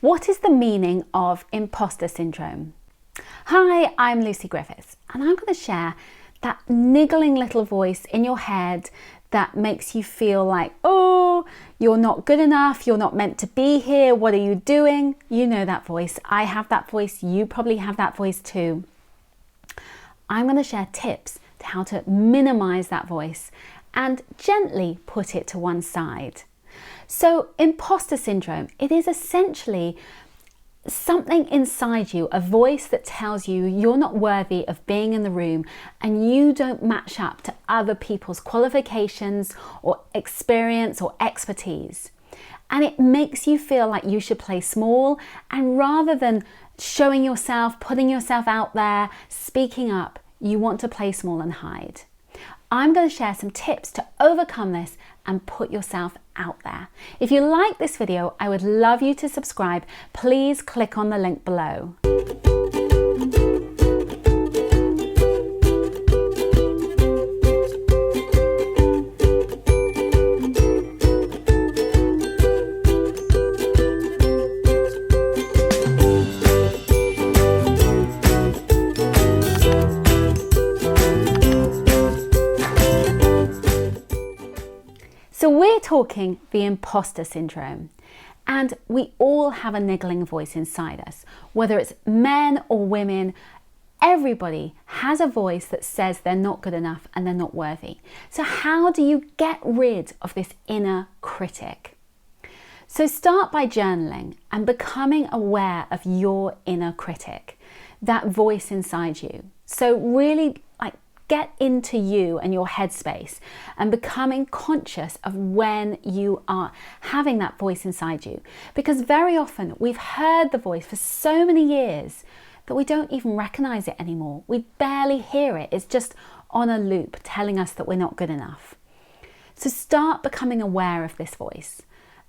What is the meaning of imposter syndrome? Hi, I'm Lucy Griffiths, and I'm going to share that niggling little voice in your head that makes you feel like, oh, you're not good enough, you're not meant to be here, what are you doing? You know that voice. I have that voice. You probably have that voice too. I'm going to share tips to how to minimize that voice and gently put it to one side. So imposter syndrome, it is essentially something inside you, a voice that tells you you're not worthy of being in the room and you don't match up to other people's qualifications or experience or expertise. And it makes you feel like you should play small, and rather than showing yourself, putting yourself out there, speaking up, you want to play small and hide. I'm going to share some tips to overcome this and put yourself out there. If you like this video, I would love you to subscribe. Please click on the link below. So we're talking the imposter syndrome, and we all have a niggling voice inside us, whether it's men or women. Everybody has a voice that says they're not good enough and they're not worthy. So how do you get rid of this inner critic? So start by journaling and becoming aware of your inner critic, that voice inside you. So really get into you and your headspace and becoming conscious of when you are having that voice inside you. Because very often we've heard the voice for so many years that we don't even recognize it anymore. We barely hear it. It's just on a loop telling us that we're not good enough. So start becoming aware of this voice.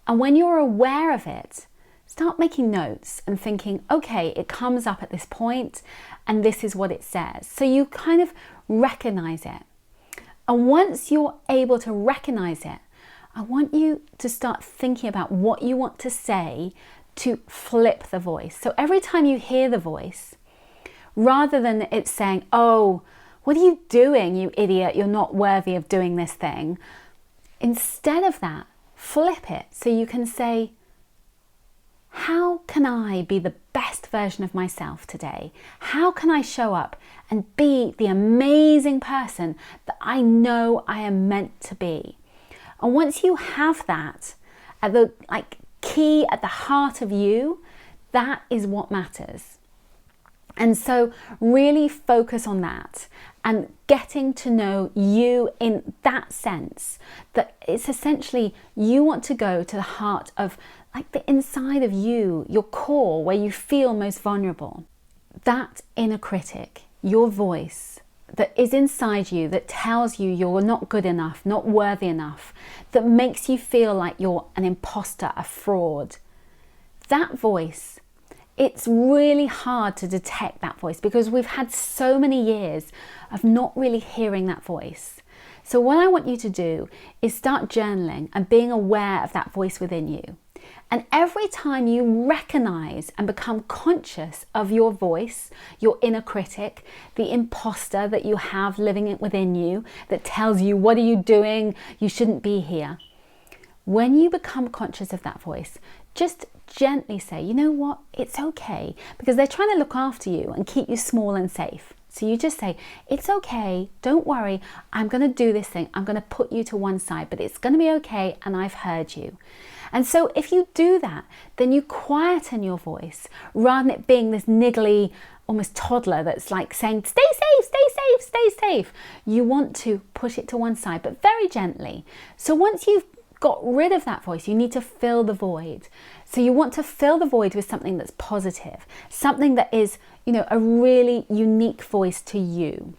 And when you're aware of it, start making notes and thinking, okay, it comes up at this point and this is what it says. So you kind of recognize it. And once you're able to recognize it, I want you to start thinking about what you want to say to flip the voice. So every time you hear the voice, rather than it saying, oh, what are you doing, you idiot? You're not worthy of doing this thing. Instead of that, flip it so you can say, how can I be the best version of myself today? How can I show up and be the amazing person that I know I am meant to be? And once you have that at the key at the heart of you, that is what matters. And so really focus on that and getting to know you in that sense, that it's essentially you want to go to the heart of the inside of you, your core, where you feel most vulnerable. That inner critic, your voice that is inside you that tells you you're not good enough, not worthy enough, that makes you feel like you're an imposter, a fraud. That voice, it's really hard to detect that voice because we've had so many years of not really hearing that voice. So what I want you to do is start journaling and being aware of that voice within you. And every time you recognize and become conscious of your voice, your inner critic, the imposter that you have living within you that tells you, what are you doing? You shouldn't be here. When you become conscious of that voice, just gently say, you know what? It's okay, because they're trying to look after you and keep you small and safe. So you just say, it's okay, don't worry, I'm going to do this thing, I'm going to put you to one side, but it's going to be okay and I've heard you. And so if you do that, then you quieten your voice rather than it being this niggly, almost toddler that's like saying, stay safe, stay safe, stay safe. You want to push it to one side, but very gently. So once you've got rid of that voice, you need to fill the void. So you want to fill the void with something that's positive, something that is, a really unique voice to you.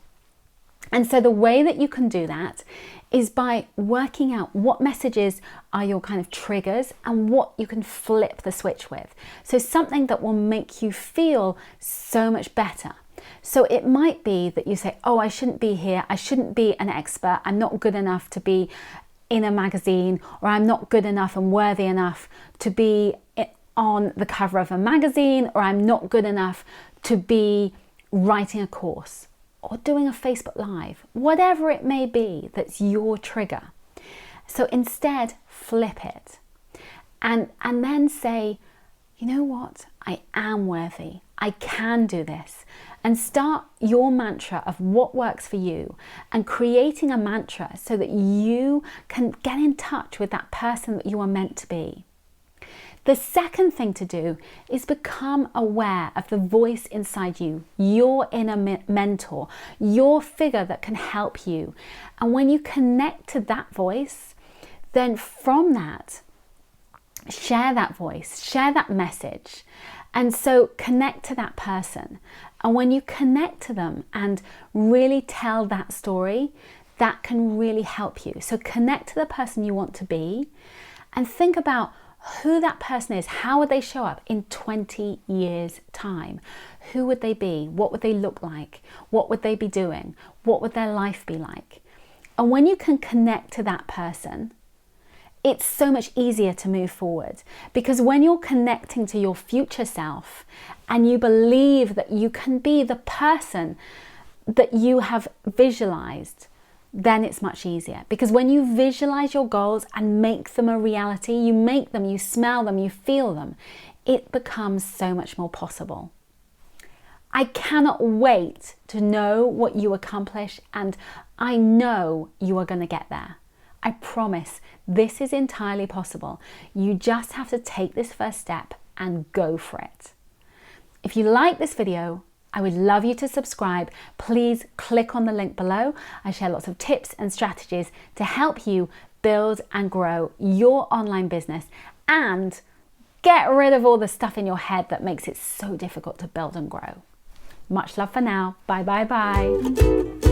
And so the way that you can do that is by working out what messages are your kind of triggers and what you can flip the switch with. So something that will make you feel so much better. So it might be that you say, oh, I shouldn't be here. I shouldn't be an expert. I'm not good enough to be in a magazine, or I'm not good enough and worthy enough to be on the cover of a magazine, or I'm not good enough to be writing a course or doing a Facebook Live, whatever it may be that's your trigger. So instead, flip it and then say, you know what? I am worthy. I can do this. And start your mantra of what works for you and creating a mantra so that you can get in touch with that person that you are meant to be. The second thing to do is become aware of the voice inside you, your inner mentor, your figure that can help you. And when you connect to that voice, then from that, share that voice, share that message. And so connect to that person. And when you connect to them and really tell that story, that can really help you. So connect to the person you want to be and think about who that person is. How would they show up in 20 years' time? Who would they be? What would they look like? What would they be doing? What would their life be like? And when you can connect to that person, it's so much easier to move forward, because when you're connecting to your future self and you believe that you can be the person that you have visualized, then it's much easier. Because when you visualize your goals and make them a reality, you make them, you smell them, you feel them, it becomes so much more possible. I cannot wait to know what you accomplish, and I know you are going to get there. I promise this is entirely possible. You just have to take this first step and go for it. If you like this video, I would love you to subscribe. Please click on the link below. I share lots of tips and strategies to help you build and grow your online business and get rid of all the stuff in your head that makes it so difficult to build and grow. Much love for now. Bye, bye, bye.